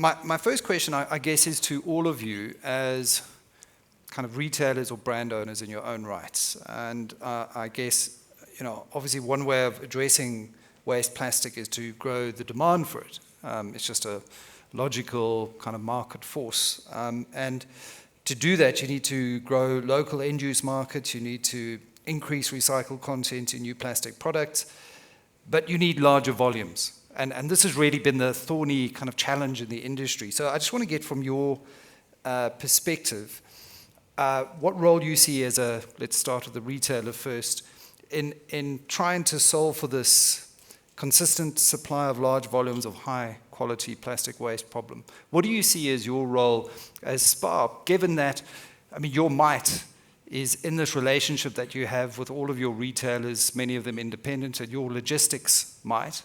my first question, I guess, is to all of you as kind of retailers or brand owners in your own rights. And I guess, obviously one way of addressing waste plastic is to grow the demand for it. It's just a logical kind of market force. And to do that, you need to grow local end-use markets, you need to increase recycled content in new plastic products, but you need larger volumes. And this has really been the thorny kind of challenge in the industry. So I just want to get from your perspective, what role you see as let's start with the retailer first, in trying to solve for this consistent supply of large volumes of high quality plastic waste problem. What do you see as your role as Spark, given that, your might is in this relationship that you have with all of your retailers, many of them independent, and your logistics might,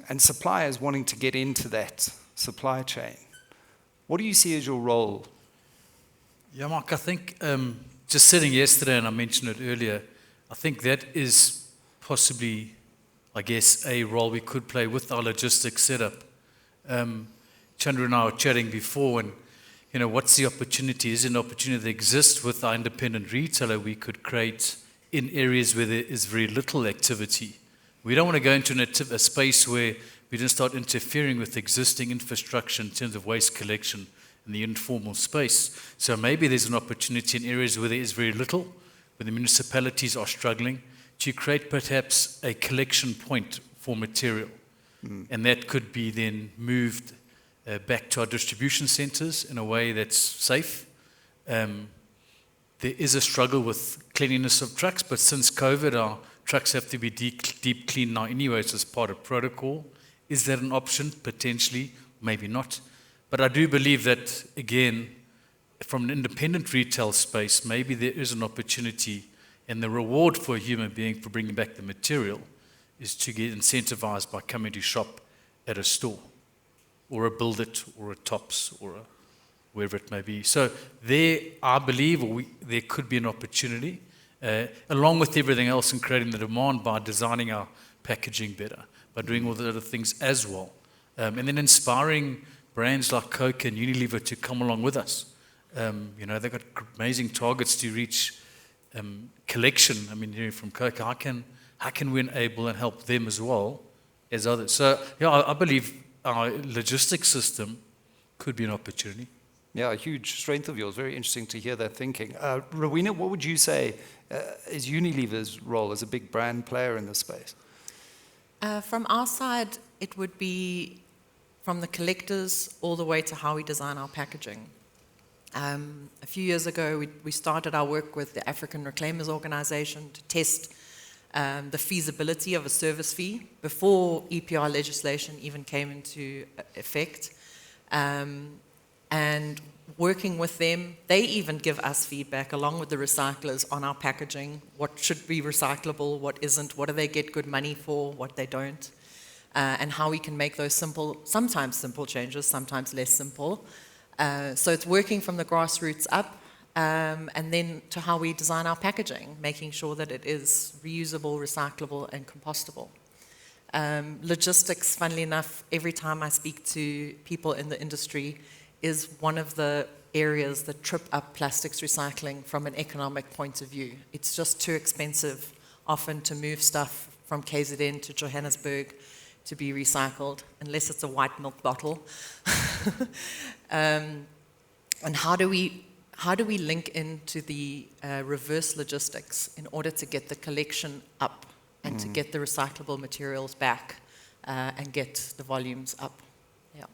and suppliers wanting to get into that supply chain. What do you see as your role? Yeah, Mark, I think just sitting yesterday, and I mentioned it earlier, I think that is possibly, I guess, a role we could play with our logistics setup. Chandra and I were chatting before, and what's the opportunity? Is it an opportunity that exists with our independent retailer we could create in areas where there is very little activity? We don't want to go into a space where we don't start interfering with existing infrastructure in terms of waste collection in the informal space. So maybe there's an opportunity in areas where there is very little, where the municipalities are struggling, to create perhaps a collection point for material. And that could be then moved back to our distribution centers in a way that's safe. There is a struggle with cleanliness of trucks, but since COVID, our trucks have to be deep cleaned now anyway, so it's part of protocol. Is that an option? Potentially, maybe not. But I do believe that, again, from an independent retail space, maybe there is an opportunity, and the reward for a human being for bringing back the material is to get incentivized by coming to shop at a store, or a Build It, or a Tops, or wherever it may be. So there, I believe, there could be an opportunity, along with everything else, in creating the demand by designing our packaging better, by doing all the other things as well. And then inspiring brands like Coke and Unilever to come along with us. They've got amazing targets to reach collection. Hearing from Coke, how can we enable and help them as well as others? So, I believe our logistics system could be an opportunity. Yeah, a huge strength of yours. Very interesting to hear that thinking. Rowena, what would you say is Unilever's role as a big brand player in this space? From our side, it would be from the collectors all the way to how we design our packaging. A few years ago, we started our work with the African Reclaimers Organization to test the feasibility of a service fee before EPR legislation even came into effect. And working with them, they even give us feedback along with the recyclers on our packaging, what should be recyclable, what isn't, what do they get good money for, what they don't, and how we can make those sometimes simple changes, sometimes less simple. So it's working from the grassroots up, and then to how we design our packaging, making sure that it is reusable, recyclable, and compostable. Logistics, funnily enough, every time I speak to people in the industry, is one of the areas that trip up plastics recycling from an economic point of view. It's just too expensive often to move stuff from KZN to Johannesburg to be recycled, unless it's a white milk bottle. And how do we link into the reverse logistics in order to get the collection up and to get the recyclable materials back and get the volumes up? Yeah.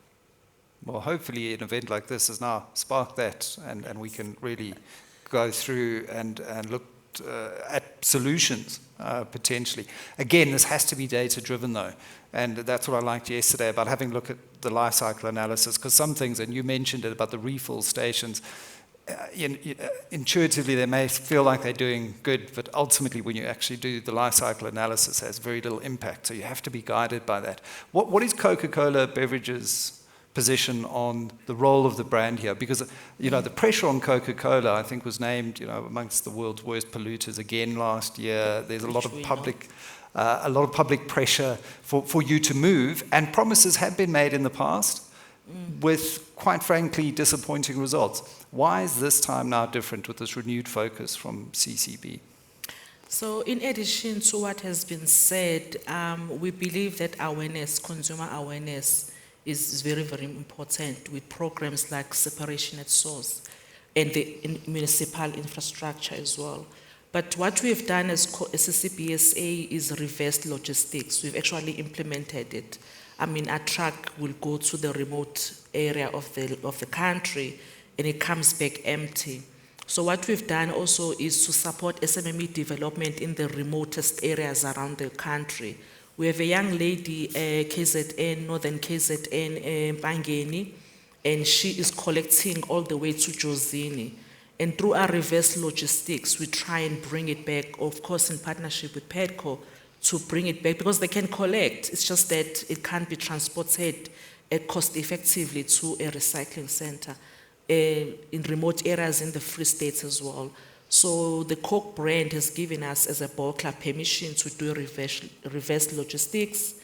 Well, hopefully an event like this has now sparked that, and we can really go through and look at solutions potentially. Again, this has to be data-driven though, and that's what I liked yesterday about having a look at the life cycle analysis, because some things, and you mentioned it about the refill stations, intuitively they may feel like they're doing good, but ultimately when you actually do the life cycle analysis, it has very little impact, so you have to be guided by that. What is Coca-Cola Beverages' position on the role of the brand here? Because the pressure on Coca-Cola, I think, was named amongst the world's worst polluters again last year. There's a lot of public pressure for you to move, and promises have been made in the past, with, quite frankly, disappointing results. Why is this time now different with this renewed focus from CCB? So in addition to what has been said, we believe that awareness, consumer awareness, is very, very important with programs like separation at source and the municipal infrastructure as well. But what we've done as CCBSA is reverse logistics. We've actually implemented it. I mean, a truck will go to the remote area of the country and it comes back empty. So what we've done also is to support SMME development in the remotest areas around the country. We have a young lady, KZN, Northern KZN, Pangeni, and she is collecting all the way to Jozini. And through our reverse logistics, we try and bring it back, of course, in partnership with PEDCO, to bring it back because they can collect. It's just that it can't be transported cost effectively to a recycling center in remote areas in the Free State as well. So the Coke brand has given us as a ball club permission to do reverse logistics,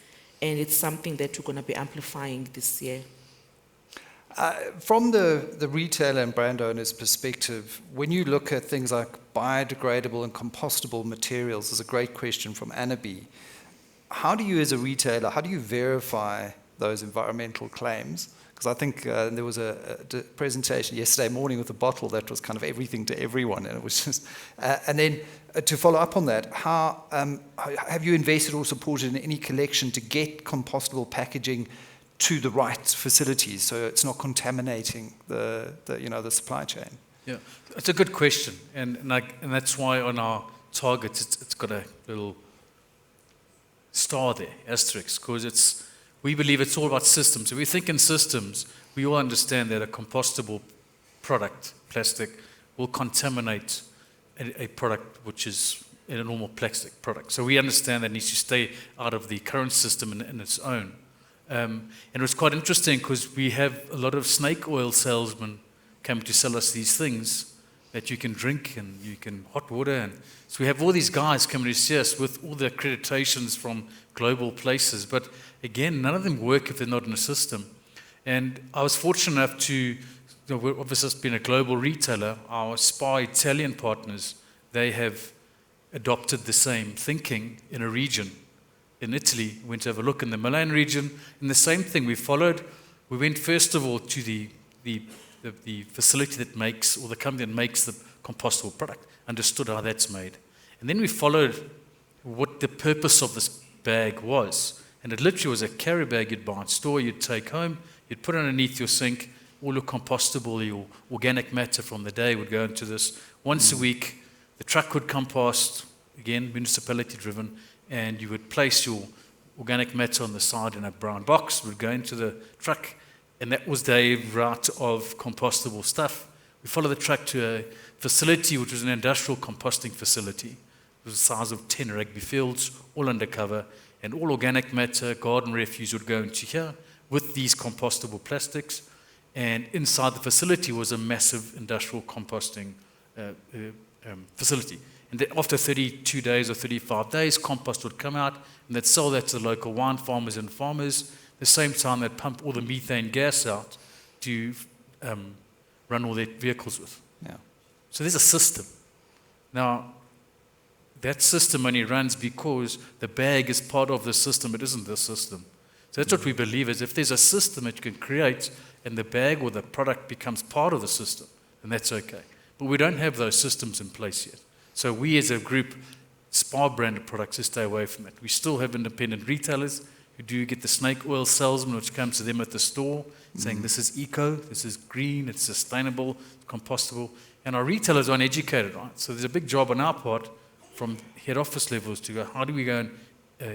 and it's something that we're going to be amplifying this year. From the retailer and brand owner's perspective, when you look at things like biodegradable and compostable materials, there's a great question from Annaby. How do you as a retailer, how do you verify those environmental claims? Because I think there was a presentation yesterday morning with a bottle that was kind of everything to everyone, and it was just. And then to follow up on that, how have you invested or supported in any collection to get compostable packaging to the right facilities, so it's not contaminating the supply chain? Yeah, it's a good question, and that's why on our targets it's got a little star there, asterisk, because we believe it's all about systems. If we think in systems, we all understand that a compostable product, plastic, will contaminate a product which is a normal plastic product. So we understand that it needs to stay out of the current system in its own. And it was quite interesting because we have a lot of snake oil salesmen come to sell us these things that you can drink and you can hot water. And so we have all these guys coming to see us with all the accreditations from global places. But again, none of them work if they're not in a system. And I was fortunate enough to, we're obviously being a global retailer, our SPA Italian partners, they have adopted the same thinking in a region. In Italy, we went to have a look in the Milan region, and the same thing we followed. We went first of all to the facility that makes, or the company that makes the compostable product, understood how that's made. And then we followed what the purpose of this bag was. And it literally was a carry bag you'd buy in store, you'd take home, you'd put it underneath your sink, all your compostable, your organic matter from the day would go into this. Once a week, the truck would come past, again, municipality driven, and you would place your organic matter on the side in a brown box, would go into the truck, and that was the route of compostable stuff. We followed the truck to a facility which was an industrial composting facility. It was the size of 10 rugby fields, all undercover, and all organic matter, garden refuse would go into here with these compostable plastics, and inside the facility was a massive industrial composting facility. And after 32 days or 35 days, compost would come out, and they'd sell that to the local wine farmers and farmers. At the same time, they'd pump all the methane gas out to run all their vehicles with. Yeah. So there's a system. Now, that system only runs because the bag is part of the system. It isn't the system. So that's what we believe is if there's a system that you can create and the bag or the product becomes part of the system, then that's okay. But we don't have those systems in place yet. So we as a group, SPA branded products, to stay away from it. We still have independent retailers who do get the snake oil salesman which comes to them at the store saying this is eco, this is green, it's sustainable, compostable. And our retailers aren't educated, right? So there's a big job on our part from head office levels to go, how do we go and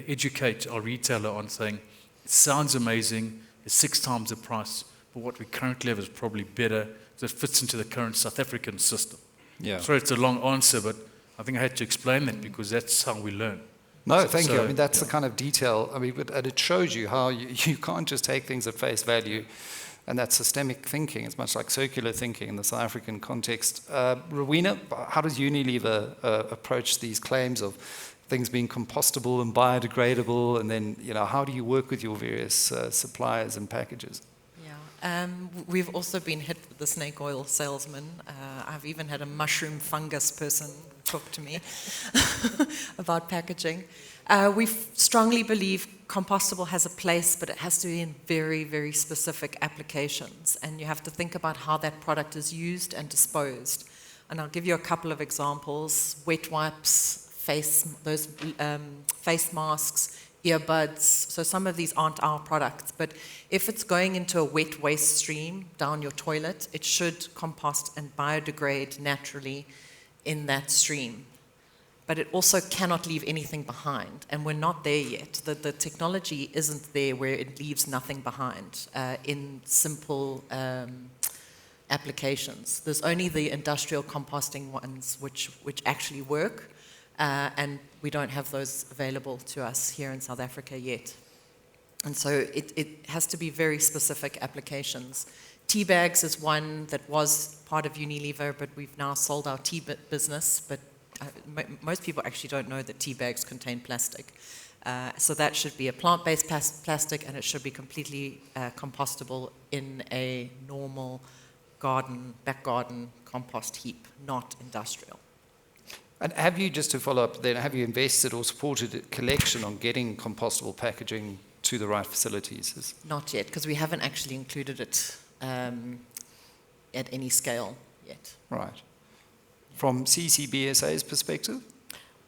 educate our retailer on saying, it sounds amazing, it's 6 times the price, but what we currently have is probably better, so it fits into the current South African system. Yeah. Sorry, it's a long answer, but I think I had to explain that because that's how we learn. No, thank you. So, I mean, that's the kind of detail. I mean, and it shows you how you can't just take things at face value, and that's systemic thinking. It's much like circular thinking in the South African context. Rowena, how does Unilever approach these claims of things being compostable and biodegradable, and then how do you work with your various suppliers and packages? Yeah, We've also been hit with the snake oil salesman. I've even had a mushroom fungus person talk to me about packaging. We strongly believe compostable has a place, but it has to be in very, very specific applications. And you have to think about how that product is used and disposed. And I'll give you a couple of examples. Wet wipes, face masks, earbuds. So some of these aren't our products, but if it's going into a wet waste stream down your toilet, it should compost and biodegrade naturally in that stream. But it also cannot leave anything behind, and we're not there yet. The technology isn't there where it leaves nothing behind in simple applications. There's only the industrial composting ones which actually work, and we don't have those available to us here in South Africa yet. And so it has to be very specific applications. Tea bags is one that was part of Unilever, but we've now sold our tea business, but most people actually don't know that tea bags contain plastic. So that should be a plant-based plastic, and it should be completely compostable in a normal back garden compost heap, not industrial. And have you, just to follow up then, have you invested or supported a collection on getting compostable packaging to the right facilities? Not yet, because we haven't actually included it at any scale yet. Right. From CCBSA's perspective?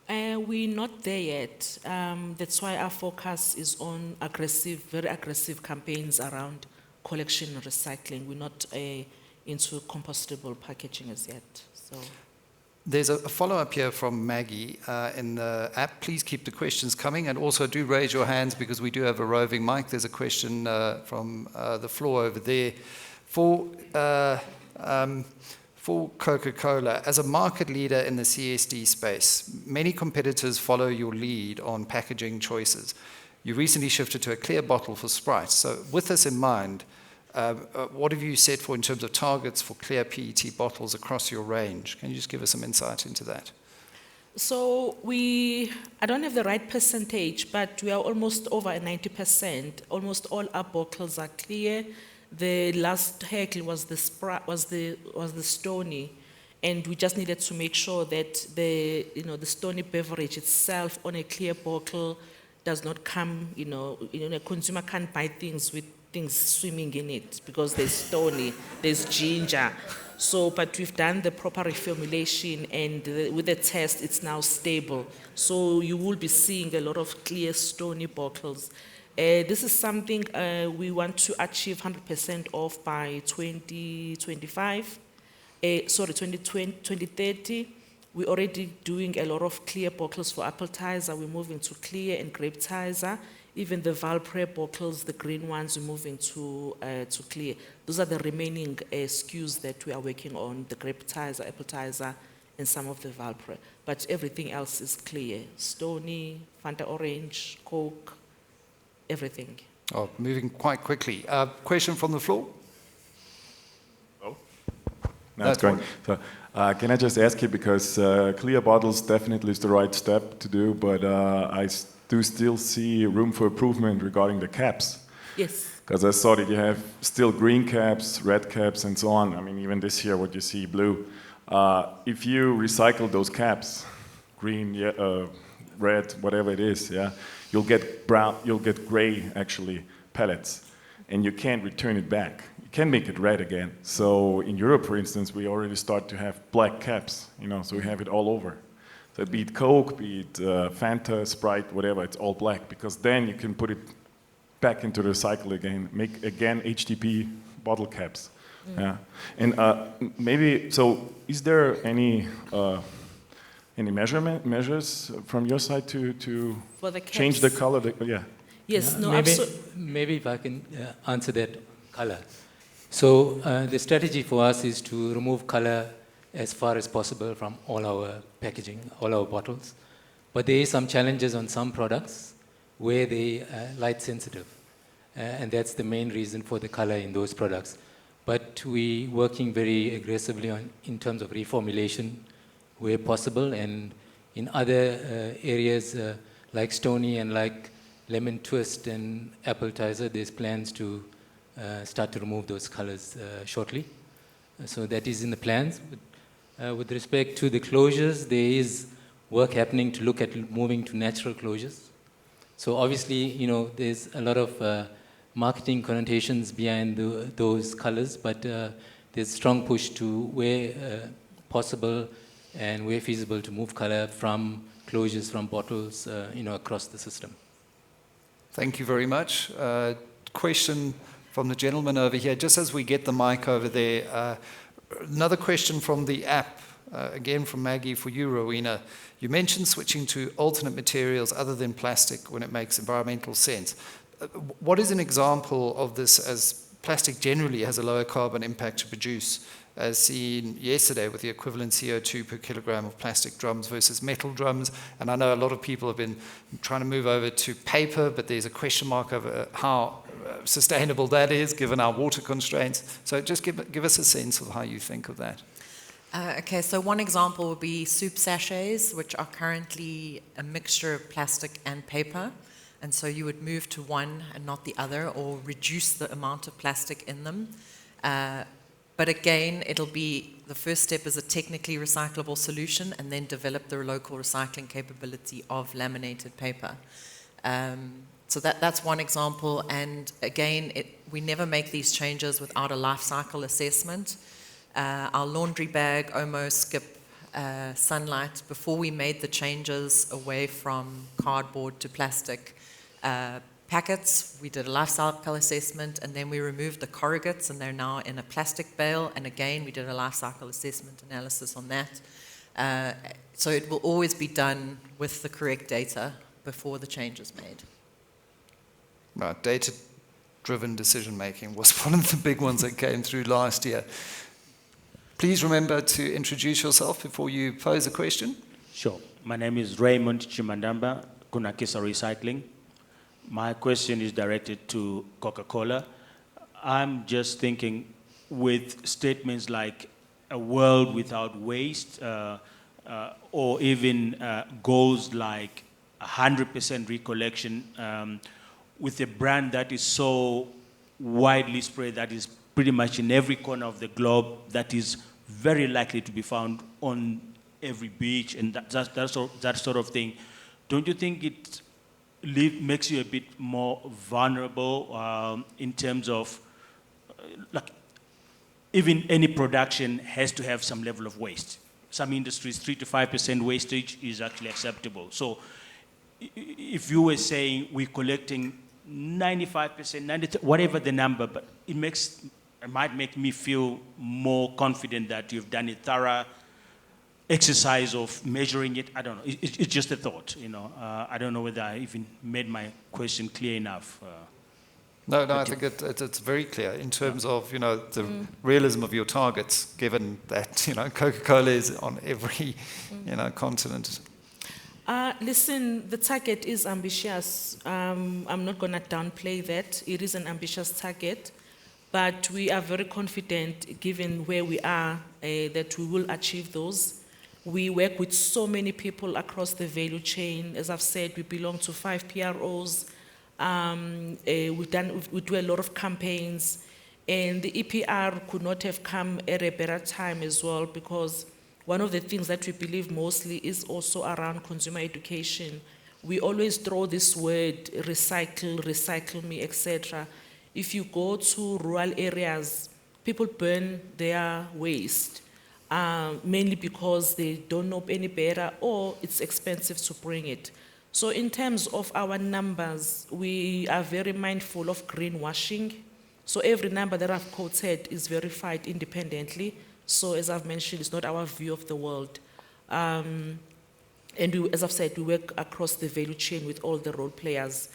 We're not there yet. That's why our focus is on very aggressive campaigns around collection and recycling. We're not into compostable packaging as yet. So. There's a follow-up here from Maggie in the app. Please keep the questions coming, and also do raise your hands because we do have a roving mic. There's a question from the floor over there. For Coca-Cola, as a market leader in the CSD space, many competitors follow your lead on packaging choices. You recently shifted to a clear bottle for Sprite. So with this in mind, what have you set for in terms of targets for clear PET bottles across your range? Can you just give us some insight into that? So I don't have the right percentage, but we are almost over 90%. Almost all our bottles are clear. The last hurdle was the Stony, and we just needed to make sure that the Stony beverage itself on a clear bottle does not come. A consumer can't buy things with things swimming in it because there's Stony, there's ginger. So, but we've done the proper reformulation, and with the test, it's now stable. So you will be seeing a lot of clear Stony bottles. This is something we want to achieve 100% of by 2030. We're already doing a lot of clear bottles for appetizer. We're moving to clear and grapetizer. Even the Valpre bottles, the green ones, we're moving to clear. Those are the remaining SKUs that we are working on, the grapetizer, appetizer, and some of the Valpre. But everything else is clear. Stony, Fanta Orange, Coke, everything. Oh, moving quite quickly. Question from the floor? Oh, no, it's going. So, can I just ask you, because clear bottles definitely is the right step to do, but I do still see room for improvement regarding the caps. Yes. Because I saw that you have still green caps, red caps, and so on. I mean, even this year, what you see blue. If you recycle those caps, green, red, whatever it is, yeah, you'll get brown, you'll get gray, actually, pellets, and you can't return it back. You can make it red again. So in Europe, for instance, we already start to have black caps, so we have it all over. So be it Coke, be it Fanta, Sprite, whatever, it's all black, because then you can put it back into the cycle again, make again HDP bottle caps. Yeah. And maybe, so is there any measures from your side to For the change the caps? color? Yeah. Yes, no, maybe, absolutely. maybe if I can answer that color. So the strategy for us is to remove color as far as possible from all our packaging, all our bottles. But there is some challenges on some products where they are light sensitive. And that's the main reason for the color in those products. But we're working very aggressively in terms of reformulation where possible, and in other areas like Stony and like lemon twist and appetizer, there's plans to start to remove those colors shortly. So that is in the plans. With respect to the closures, there is work happening to look at moving to natural closures. So obviously, there's a lot of marketing connotations behind those colors, but there's strong push to where possible and where feasible to move color from closures from bottles, across the system. Thank you very much. Question from the gentleman over here, just as we get the mic over there. Another question from the app, again from Maggie for you, Rowena. You mentioned switching to alternate materials other than plastic when it makes environmental sense. What is an example of this, as plastic generally has a lower carbon impact to produce, as seen yesterday with the equivalent CO2 per kilogram of plastic drums versus metal drums? And I know a lot of people have been trying to move over to paper, but there's a question mark over how sustainable that is given our water constraints. So just give us a sense of how you think of that. Okay, so one example would be soup sachets, which are currently a mixture of plastic and paper. And so you would move to one and not the other, or reduce the amount of plastic in them. But again, the first step is a technically recyclable solution, and then develop the local recycling capability of laminated paper. So that's one example. And again, we never make these changes without a life cycle assessment. Our laundry bag, Omo, Skip, Sunlight, before we made the changes away from cardboard to plastic packets, we did a life cycle assessment, and then we removed the corrugates, and they're now in a plastic bale. And again, we did a life cycle assessment analysis on that. So it will always be done with the correct data before the change is made. Right, data-driven decision-making was one of the big ones that came through last year. Please remember to introduce yourself before you pose a question. Sure. My name is Raymond Chimandamba, Kunakisa Recycling. My question is directed to Coca-Cola. I'm just thinking, with statements like a world without waste, or even goals like 100% recollection, with a brand that is so widely spread, that is pretty much in every corner of the globe, that is very likely to be found on every beach, and that sort of thing. Don't you think it makes you a bit more vulnerable in terms of, like, even any production has to have some level of waste? Some industries, 3 to 5% wastage is actually acceptable. So if you were saying we're collecting 95%, 90, whatever the number, but it might make me feel more confident that you've done a thorough exercise of measuring it. I don't know. It's just a thought, I don't know whether I even made my question clear enough. No, I think it's very clear in terms of, the realism of your targets, given that, Coca-Cola is on every, continent. Listen, the target is ambitious. I'm not going to downplay that. It is an ambitious target, but we are very confident, given where we are, that we will achieve those. We work with so many people across the value chain. As I've said, we belong to 5 PROs. We do a lot of campaigns, and the EPR could not have come at a better time as well, because one of the things that we believe mostly is also around consumer education. We always throw this word, recycle me, etc. If you go to rural areas, people burn their waste, mainly because they don't know any better, or it's expensive to bring it. So in terms of our numbers, we are very mindful of greenwashing. So every number that I've quoted is verified independently. So as I've mentioned, it's not our view of the world. And as I've said, we work across the value chain with all the role players.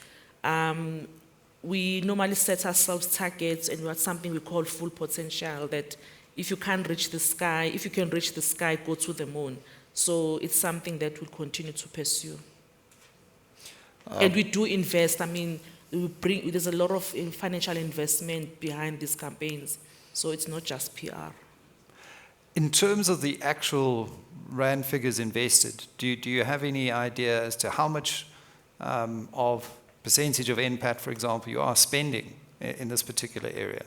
We normally set ourselves targets, and we have something we call full potential, that if you can't reach the sky, if you can reach the sky, go to the moon. So it's something that we'll continue to pursue. And we do invest. There's a lot of financial investment behind these campaigns. So it's not just PR. In terms of the actual RAND figures invested, do you have any idea as to how much of percentage of NPAT, for example, you are spending in this particular area?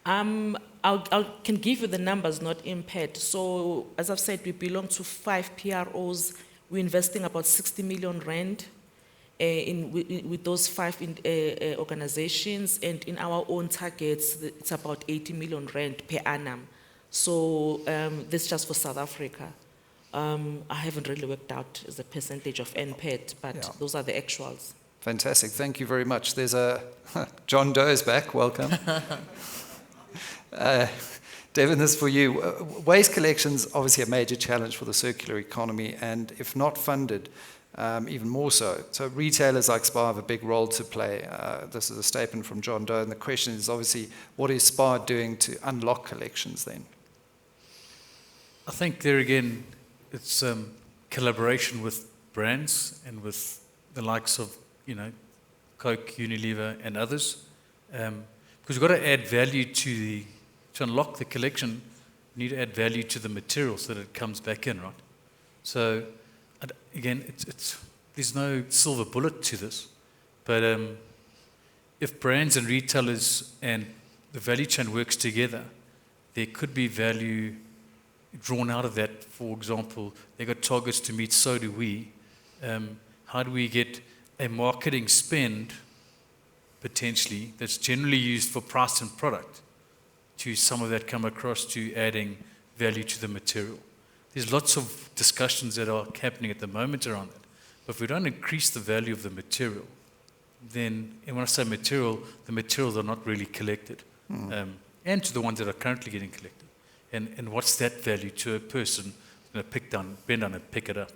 I can give you the numbers, not impact. So, as I've said, we belong to 5 PROs. We're investing about 60 million rand with those 5 organizations, and in our own targets, it's about 80 million rand per annum. So, this is just for South Africa. I haven't really worked out as a percentage of NPAT, but Yeah. those are the actuals. Fantastic. Thank you very much. There's a John Doe's back. Welcome. Devin, this is for you. Waste collection's obviously a major challenge for the circular economy, and if not funded, even more so. So retailers like SPAR have a big role to play. This is a statement from John Doe, and the question is obviously, what is SPAR doing to unlock collections then? I think there again, it's collaboration with brands and with the likes of, Coke, Unilever, and others. Because you've got to add value to unlock the collection, you need to add value to the material so that it comes back in, right? So, again, there's no silver bullet to this, but if brands and retailers and the value chain works together, there could be value drawn out of that. For example, they got targets to meet, so do we. How do we get a marketing spend potentially that's generally used for price and product to some of that come across to adding value to the material? There's lots of discussions that are happening at the moment around that. But if we don't increase the value of the material, then, and when I say material, the materials are not really collected, and to the ones that are currently getting collected. And what's that value to a person who's going to bend down and pick it up?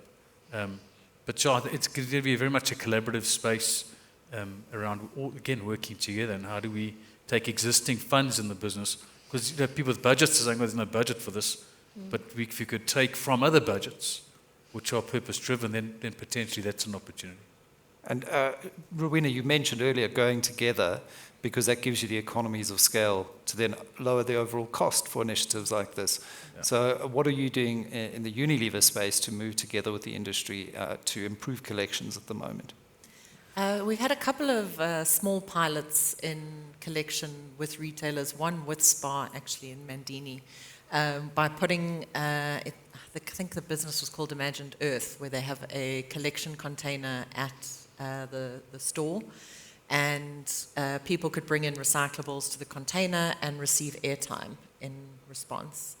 But so it's going to be very much a collaborative space around, again, working together. And how do we take existing funds in the business? Because people with budgets are saying, well, there's no budget for this. But if you could take from other budgets, which are purpose-driven, then potentially that's an opportunity. And Rowena, you mentioned earlier going together because that gives you the economies of scale to then lower the overall cost for initiatives like this. Yeah. So what are you doing in the Unilever space to move together with the industry to improve collections at the moment? We've had a couple of small pilots in collection with retailers, one with SPAR actually in Mandini, by putting, I think the business was called Imagined Earth, where they have a collection container at the store, and people could bring in recyclables to the container and receive airtime in response.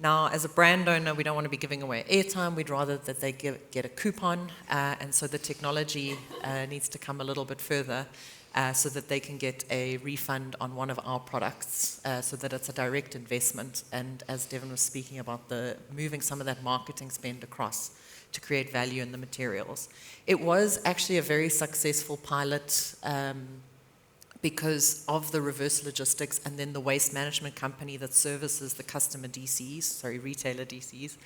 Now, as a brand owner, we don't want to be giving away airtime. We'd rather that they get a coupon, and so the technology needs to come a little bit further so that they can get a refund on one of our products so that it's a direct investment. And as Devin was speaking about, moving some of that marketing spend across to create value in the materials. It was actually a very successful pilot because of the reverse logistics and then the waste management company that services the retailer DCs,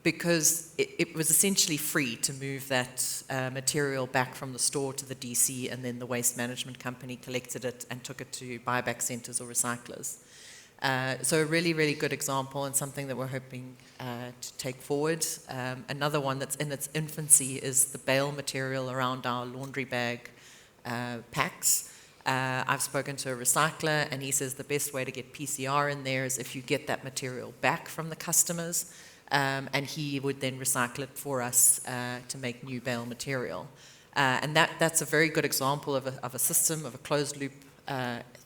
because it was essentially free to move that material back from the store to the DC, and then the waste management company collected it and took it to buyback centers or recyclers. So a really, really good example and something that we're hoping to take forward. Another one that's in its infancy is the bale material around our laundry bag packs. I've spoken to a recycler, and he says the best way to get PCR in there is if you get that material back from the customers, and he would then recycle it for us to make new bale material. And that's a very good example of a system, of a closed loop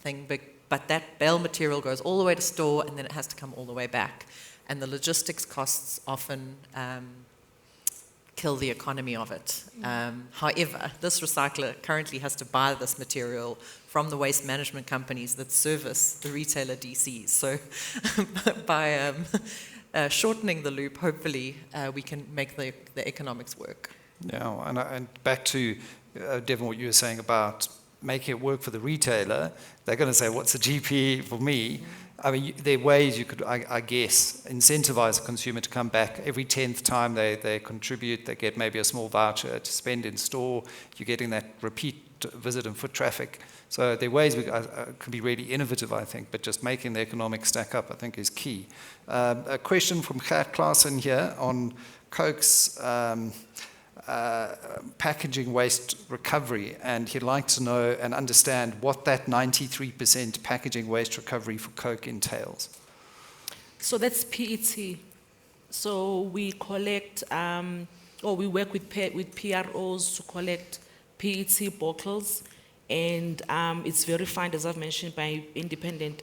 thing, but that bale material goes all the way to store, and then it has to come all the way back. And the logistics costs often kill the economy of it. However, this recycler currently has to buy this material from the waste management companies that service the retailer DCs. So by shortening the loop, hopefully we can make the economics work. Yeah, and back to, Devin, what you were saying about making it work for the retailer. They're going to say, what's the GP for me? I mean, there are ways you could, I guess, incentivize a consumer to come back every 10th time they contribute. They get maybe a small voucher to spend in store. You're getting that repeat visit and foot traffic. So there are ways we can be really innovative, I think, but just making the economics stack up, I think, is key. A question from Gert Klaassen here on Coke's packaging waste recovery, and he'd like to know and understand what that 93% packaging waste recovery for Coke entails. So that's PET. So we collect, or we work with PROs to collect PET bottles, and it's verified, as I've mentioned, by independent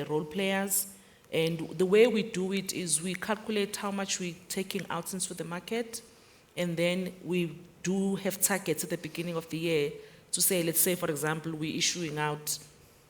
role players. And the way we do it is we calculate how much we're taking out into the market, and then we do have targets at the beginning of the year to say, let's say, for example, we're issuing out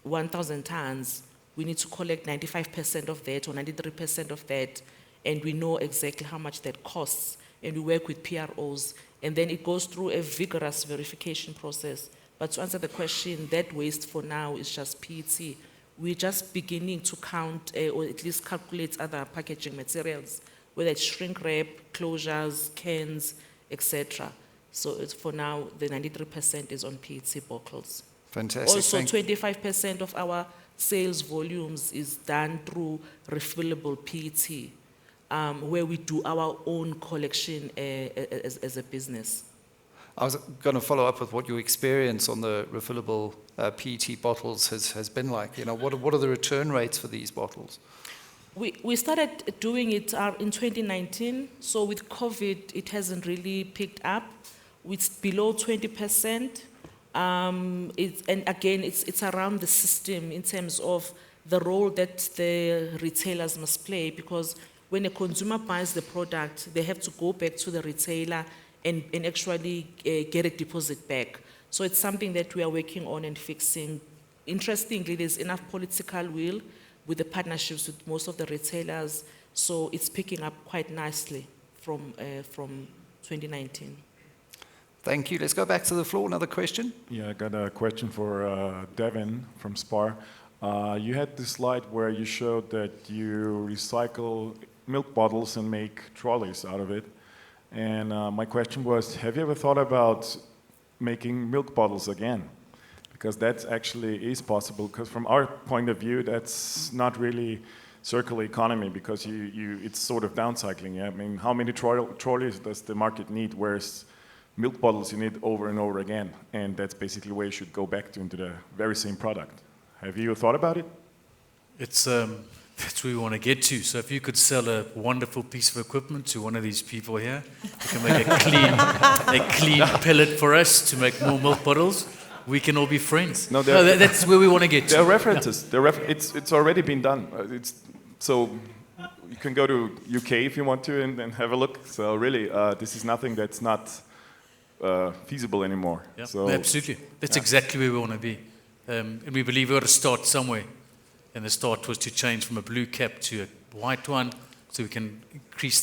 1,000 tons. We need to collect 95% of that or 93% of that, and we know exactly how much that costs, and we work with PROs, and then it goes through a vigorous verification process. But to answer the question, that waste for now is just PET. We're just beginning to count or at least calculate other packaging materials, whether it's shrink wrap, closures, cans, etc. So it's, for now, the 93% is on PET bottles. Fantastic. Also, Thank- 25% of our sales volumes is done through refillable PET, where we do our own collection as a business. I was going to follow up with what your experience on the refillable PET bottles has been like. You know, what are the return rates for these bottles? We started doing it in 2019, so with COVID, it hasn't really picked up. It's below 20%. And again, it's around the system in terms of the role that the retailers must play, because when a consumer buys the product, they have to go back to the retailer and actually get a deposit back. So it's something that we are working on and fixing. Interestingly, there's enough political will with the partnerships with most of the retailers, so it's picking up quite nicely from 2019. Thank you. Let's go back to the floor. Another question? Yeah, I got a question for Devin from SPAR. You had this slide where you showed that you recycle milk bottles and make trolleys out of it. And my question was, have you ever thought about making milk bottles again? Because that actually is possible, because from our point of view, that's not really circular economy, because it's sort of downcycling. Yeah? I mean, how many trolleys does the market need, whereas milk bottles you need over and over again, and that's basically where you should go back to, into the very same product. Have you thought about it? It's that's where we want to get to. So if you could sell a wonderful piece of equipment to one of these people here, who can make a clean pellet for us to make more milk bottles, we can all be friends. No, that's where we want to get to. There are references. It's already been done. So you can go to UK if you want to and have a look. So really, this is nothing that's not feasible anymore. Yeah, So, absolutely. That's exactly where we want to be. And we believe we've got to start somewhere. And the start was to change from a blue cap to a white one, so we can increase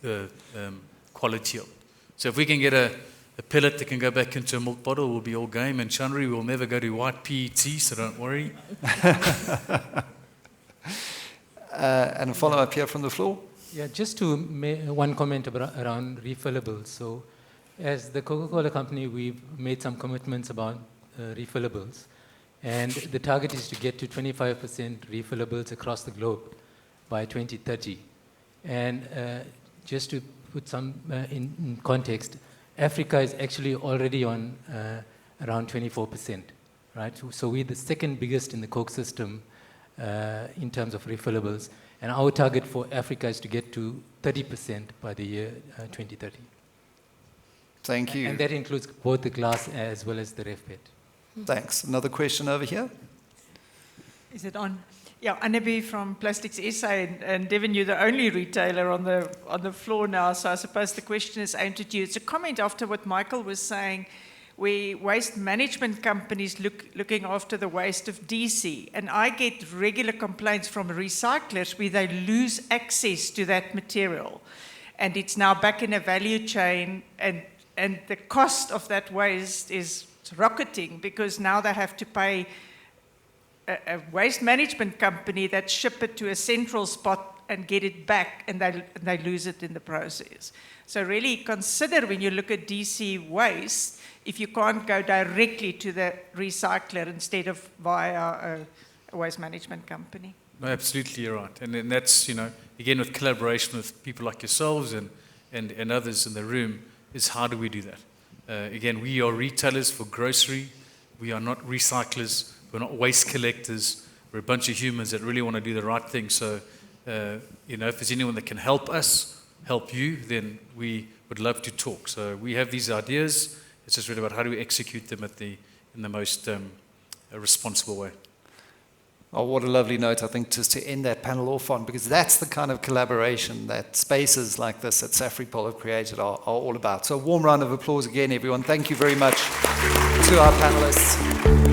the quality of it. So if we can get a pellet that can go back into a milk bottle, we'll be all game. And Chandri will never go to white PET, so don't worry. And a follow-up here from the floor? Yeah, just to make one comment around refillables. So as the Coca-Cola company, we've made some commitments about refillables. And the target is to get to 25% refillables across the globe by 2030. And just to put some in context, Africa is actually already on around 24%, right? So we're the second biggest in the Coke system in terms of refillables. And our target for Africa is to get to 30% by the year 2030. Thank you. And that includes both the glass as well as the ref PET. Thanks. Another question over here? Is it on? Yeah, Annabi from Plastics SA, and Devin, you're the only retailer on the floor now, so I suppose the question is aimed at you. It's a comment after what Michael was saying, where waste management companies looking after the waste of DC, and I get regular complaints from recyclers where they lose access to that material, and it's now back in a value chain, and the cost of that waste is rocketing, because now they have to pay a waste management company that ship it to a central spot and get it back, and they lose it in the process. So really consider, when you look at DC waste, if you can't go directly to the recycler instead of via a waste management company. No, absolutely, you're right. And that's, again, with collaboration with people like yourselves and others in the room, is how do we do that? Again, we are retailers for grocery. We are not recyclers. We're not waste collectors. We're a bunch of humans that really want to do the right thing. So, if there's anyone that can help us, help you, then we would love to talk. So we have these ideas. It's just really about how do we execute them in the most responsible way. Oh, what a lovely note, I think, just to end that panel off on, because that's the kind of collaboration that spaces like this at Safripol have created are all about. So a warm round of applause again, everyone. Thank you very much to our panelists.